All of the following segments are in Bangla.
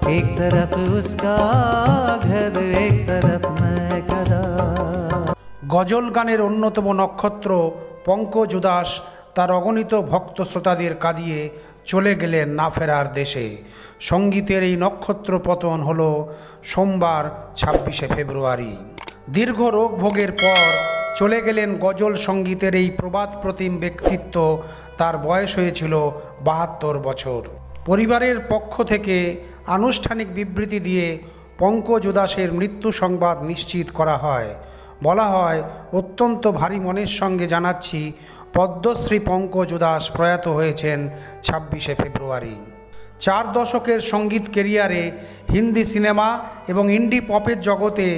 एक तरफ उसका घर एक तरफ मैं खड़ा। গজল গানের অন্যতম নক্ষত্র পঙ্কজ উদাস তার অগণিত ভক্ত শ্রোতাদের কাঁদিয়ে চলে গেলেন না ফেরার দেশে। সঙ্গীতের এই নক্ষত্র পতন হল সোমবার 26শে ফেব্রুয়ারি। দীর্ঘ রোগ ভোগের পর চলে গেলেন গজল সঙ্গীতের এই প্রবাদ প্রতিম ব্যক্তিত্ব। তার বয়স হয়েছিল 72 বছর। পরিবারের পক্ষ থেকে আনুষ্ঠানিক বিবৃতি দিয়ে পঙ্কজ উদাসের মৃত্যু সংবাদ নিশ্চিত করা হয়। বলা হয়, অত্যন্ত ভারী মনের সঙ্গে জানাচ্ছি, পদ্মশ্রী পঙ্কজ উদাস প্রয়াত হয়েছেন 26শে ফেব্রুয়ারি। 4 দশকের সঙ্গীত কেরিয়ারে হিন্দি সিনেমা এবং ইন্ডি পপের জগতে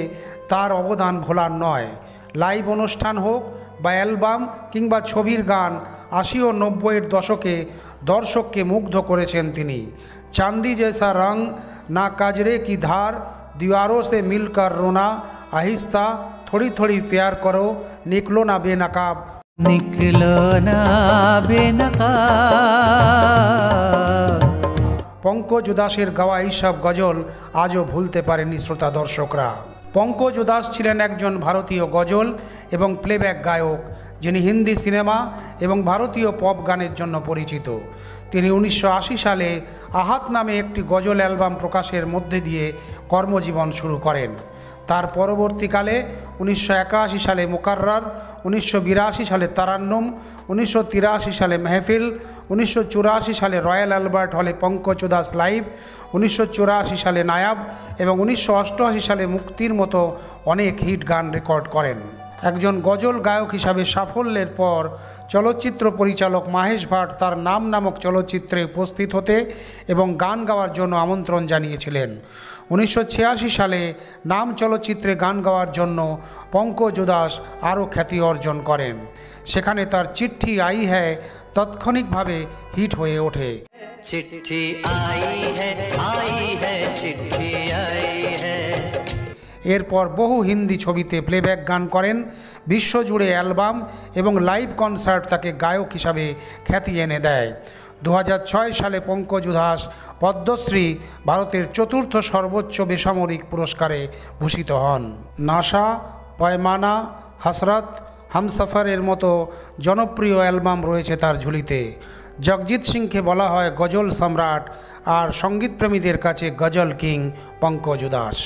তার অবদান ভোলার নয়। লাইভ অনুষ্ঠান হোক বা অ্যালবাম কিংবা ছবির গান 80 ও 90-এর দশকে দর্শককে মুগ্ধ করেছেন তিনি। চাঁদি জैसा रंग, ना काजरे की धार, दीवारों से मिलकर रोना, आहिस्ता, थोड़ी थोड़ी प्यार करो, निकलो ना बेनकाब। निकलो ना बेनकाब। পঙ্কজ উদাসের গাওয়া এইসব গজল আজও ভুলতে পারেনি শ্রোতা দর্শকরা। পঙ্কজ উদাস ছিলেন একজন ভারতীয় গজল এবং প্লেব্যাক গায়ক, যিনি হিন্দি সিনেমা এবং ভারতীয় পপ গানের জন্য পরিচিত। তিনি 1980 সালে আহাত নামে একটি গজল অ্যালবাম প্রকাশের মধ্যে দিয়ে কর্মজীবন শুরু করেন। তার পরবর্তীকালে 1981 সালে মুকাররার, 1982 সালে তারান্নুম, 1983 সালে মেহফিল, 1984 সালে রয়্যাল অ্যালবার্ট হলে পঙ্কজ উদাস লাইভ, 1984 সালে নায়াব এবং 1988 সালে মুক্তির মতো অনেক হিট গান রেকর্ড করেন। একজন গজল গায়ক হিসাবে সাফল্যের পর চলচ্চিত্র পরিচালক মাহেশ ভাট তার নাম নামক চলচ্চিত্রে উপস্থিত হতে এবং গান গাওয়ার জন্য আমন্ত্রণ জানিয়েছিলেন। 1986 সালে নাম চলচ্চিত্রে গান গাওয়ার জন্য পঙ্কজ উদাস আরও খ্যাতি অর্জন করেন। সেখানে তার চিঠ্ঠি আই হ্যায় তাৎক্ষণিকভাবে হিট হয়ে ওঠে। चिट्ठी आई है चिट्ठी आई है। এরপর বহু হিন্দি ছবিতে প্লেব্যাক গান করেন। বিশ্বজুড়ে অ্যালবাম এবং লাইভ কনসার্ট তাকে গায়ক হিসাবে খ্যাতি এনে দেয়। 2006 সালে পঙ্কজ উদাস পদ্মশ্রী, ভারতের 4র্থ সর্বোচ্চ বেসামরিক পুরস্কারে ভূষিত হন। নাশা, পয়মানা, হাসরত, হামসফরের মতো জনপ্রিয় অ্যালবাম রয়েছে তার ঝুলিতে। জগজিৎ সিংকে বলা হয় গজল সম্রাট, আর সঙ্গীতপ্রেমীদের কাছে গজল কিং পঙ্কজ উদাস।